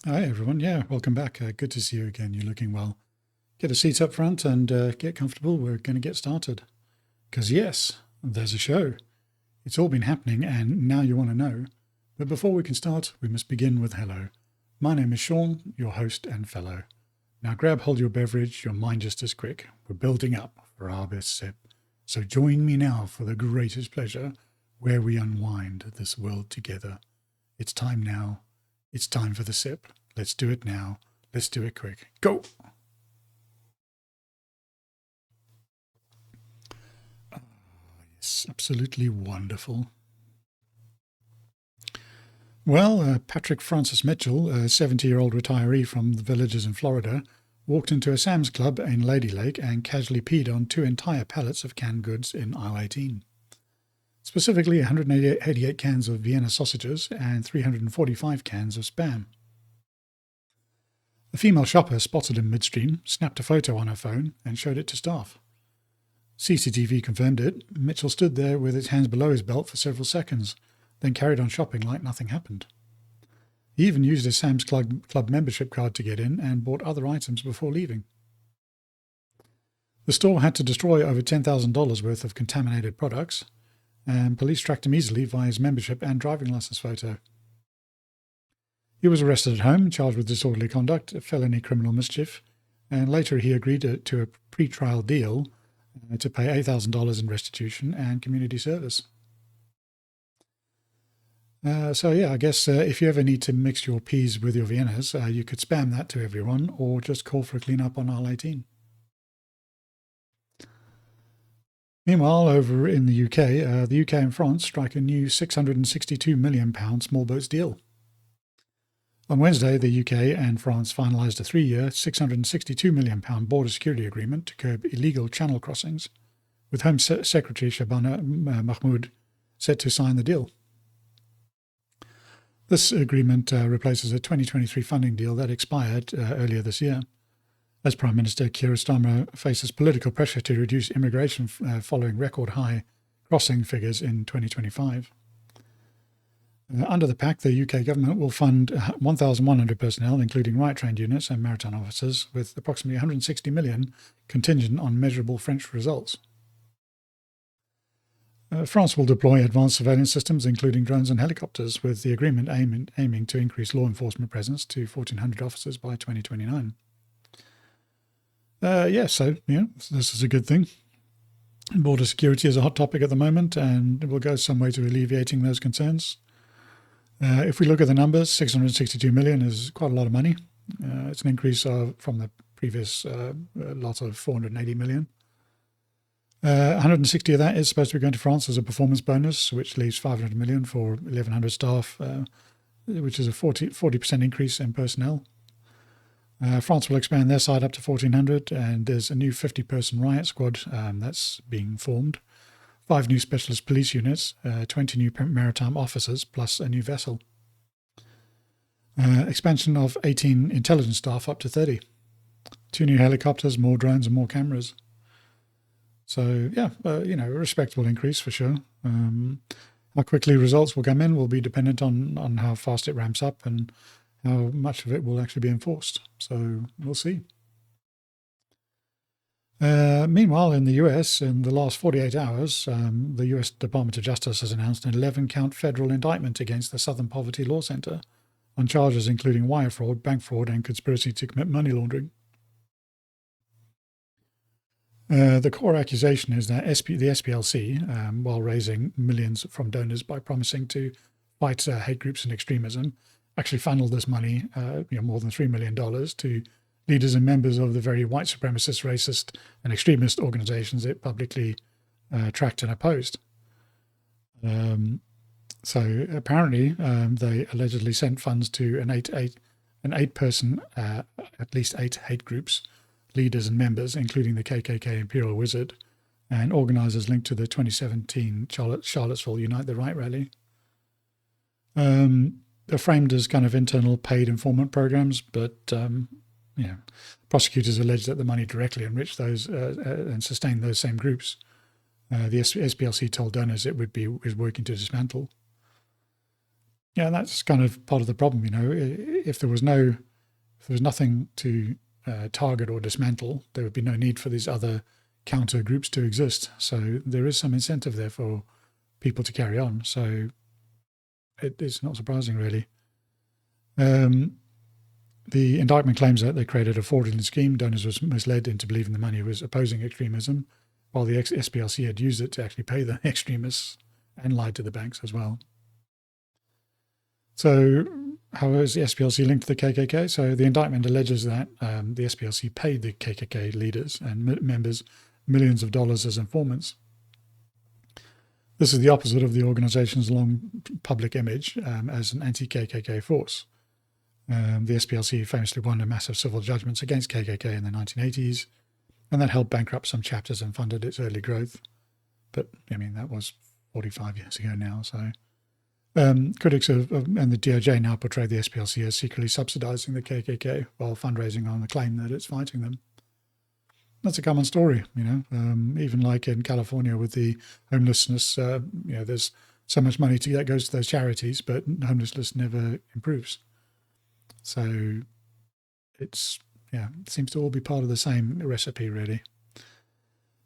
Hi, everyone. Yeah, welcome back. Good to see you again. You're looking well. Get a seat up front and get comfortable. We're going to get started. Because, yes, there's a show. It's all been happening, and now you want to know. But before we can start, we must begin with hello. My name is Sean, your host and fellow. Now grab hold your beverage, your mind just as quick. We're building up for our best sip. So join me now for the greatest pleasure, where we unwind this world together. It's time now. It's time for the sip. Let's do it now. Let's do it quick. Go! It's absolutely wonderful. Well, Patrick Francis Mitchell, a 70-year-old retiree from the villages in Florida, walked into a Sam's Club in Lady Lake and casually peed on two entire pallets of canned goods in aisle 18. Specifically, 188 cans of Vienna sausages and 345 cans of Spam. A female shopper spotted him midstream, snapped a photo on her phone, and showed it to staff. CCTV confirmed it. Mitchell stood there with his hands below his belt for several seconds, then carried on shopping like nothing happened. He even used his Sam's Club membership card to get in and bought other items before leaving. The store had to destroy over $10,000 worth of contaminated products, and police tracked him easily via his membership and driving license photo. He was arrested at home, charged with disorderly conduct, felony criminal mischief, and later he agreed to a pre-trial deal to pay $8,000 in restitution and community service. I guess if you ever need to mix your peas with your Viennas, you could spam that to everyone or just call for a clean-up on aisle 18. Meanwhile, over in the UK and France strike a new £662 million small boats deal. On Wednesday, the UK and France finalised a 3-year, £662 million border security agreement to curb illegal channel crossings, with Home Secretary Shabana Mahmoud set to sign the deal. This agreement replaces a 2023 funding deal that expired earlier this year, as Prime Minister Keir Starmer faces political pressure to reduce immigration following record-high crossing figures in 2025. Under the pact, the UK government will fund 1,100 personnel, including right-trained units and maritime officers, with approximately 160 million contingent on measurable French results. France will deploy advanced surveillance systems, including drones and helicopters, with the agreement aiming to increase law enforcement presence to 1,400 officers by 2029. This is a good thing. Border security is a hot topic at the moment, and it will go some way to alleviating those concerns. If we look at the numbers, 662 million is quite a lot of money. It's an increase from the previous lot of 480 million. 160 of that is supposed to be going to France as a performance bonus, which leaves 500 million for 1,100 staff, which is a 40% increase in personnel. France will expand their side up to 1,400, and there's a new 50-person riot squad that's being formed. 5 new specialist police units, 20 new maritime officers, plus a new vessel. Expansion of 18 intelligence staff up to 30. 2 new helicopters, more drones and more cameras. So, a respectable increase for sure. How quickly results will come in will be dependent on how fast it ramps up and how much of it will actually be enforced. So we'll see. Meanwhile, in the US, in the last 48 hours, the US Department of Justice has announced an 11-count federal indictment against the Southern Poverty Law Center on charges including wire fraud, bank fraud, and conspiracy to commit money laundering. The core accusation is that the SPLC, while raising millions from donors by promising to fight hate groups and extremism, actually funneled this money, more than $3 million, to leaders and members of the very white supremacist, racist, and extremist organizations it publicly tracked and opposed. So apparently, they allegedly sent funds to an eight-person, at least 8 hate groups, leaders and members, including the KKK Imperial Wizard, and organizers linked to the 2017 Charlottesville Unite the Right rally. They're framed as kind of internal paid informant programs, but prosecutors allege that the money directly enriched those and sustained those same groups. The SPLC told donors it is working to dismantle. Yeah, that's kind of part of the problem. If there was nothing to target or dismantle, there would be no need for these other counter groups to exist. So there is some incentive there for people to carry on. So it's not surprising, really. The indictment claims that they created a fraudulent scheme. Donors was misled into believing the money was opposing extremism, while the SPLC had used it to actually pay the extremists and lied to the banks as well. So how is the SPLC linked to the KKK? So the indictment alleges that the SPLC paid the KKK leaders and members millions of dollars as informants. This is the opposite of the organization's long public image as an anti-KKK force. The SPLC famously won a massive civil judgments against KKK in the 1980s, and that helped bankrupt some chapters and funded its early growth. But, I mean, that was 45 years ago now. So critics and the DOJ now portray the SPLC as secretly subsidizing the KKK while fundraising on the claim that it's fighting them. That's a common story, even like in California with the homelessness, there's so much money that goes to those charities, but homelessness never improves. So it seems to all be part of the same recipe, really.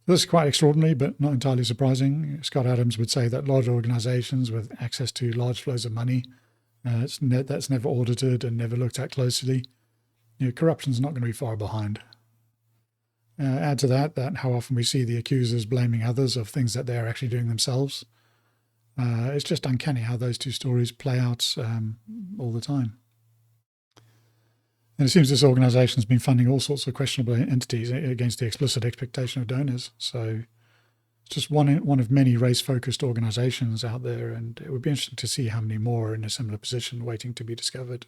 This is quite extraordinary, but not entirely surprising. Scott Adams would say that large organizations with access to large flows of money, that's never audited and never looked at closely. Corruption's not going to be far behind. Add to that how often we see the accusers blaming others of things that they're actually doing themselves. It's just uncanny how those two stories play out all the time. And it seems this organization has been funding all sorts of questionable entities against the explicit expectation of donors. So it's just one of many race-focused organizations out there, and it would be interesting to see how many more are in a similar position waiting to be discovered.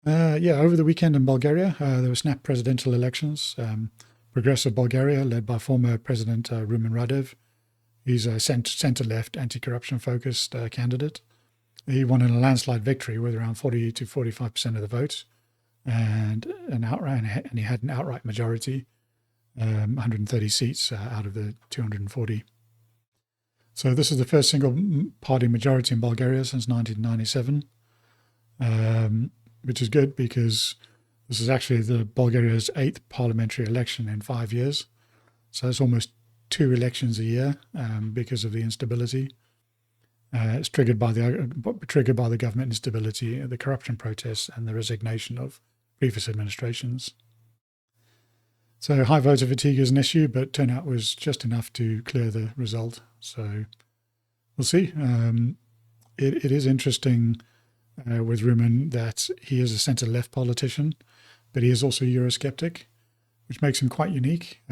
Over the weekend in Bulgaria, there were snap presidential elections. Progressive Bulgaria, led by former President Rumen Radev. He's a centre-left, anti-corruption-focused candidate. He won in a landslide victory with around 40 to 45% of the votes, and he had an outright majority, 130 seats out of the 240. So this is the first single-party majority in Bulgaria since 1997, which is good because this is actually Bulgaria's 8th parliamentary election in 5 years. So it's almost 2 elections a year because of the instability. It's triggered by the government instability, the corruption protests, and the resignation of previous administrations. So high voter fatigue is an issue, but turnout was just enough to clear the result. So we'll see. It is interesting with Rumen that he is a centre-left politician, but he is also Eurosceptic, which makes him quite unique.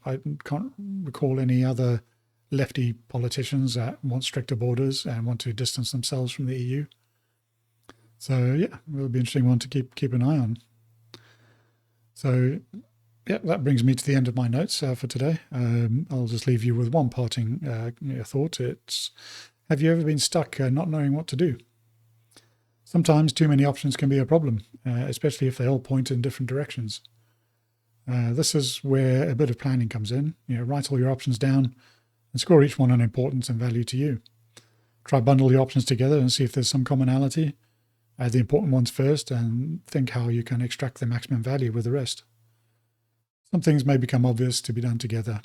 I can't recall any other lefty politicians that want stricter borders and want to distance themselves from the EU. So it will be an interesting one to keep an eye on. So that brings me to the end of my notes for today. I'll just leave you with one parting thought. It's, have you ever been stuck not knowing what to do? Sometimes too many options can be a problem, especially if they all point in different directions. This is where a bit of planning comes in. Write all your options down and score each one on importance and value to you. Try bundle your options together and see if there's some commonality. Add the important ones first and think how you can extract the maximum value with the rest. Some things may become obvious to be done together.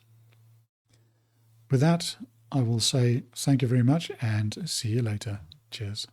With that, I will say thank you very much and see you later. Cheers.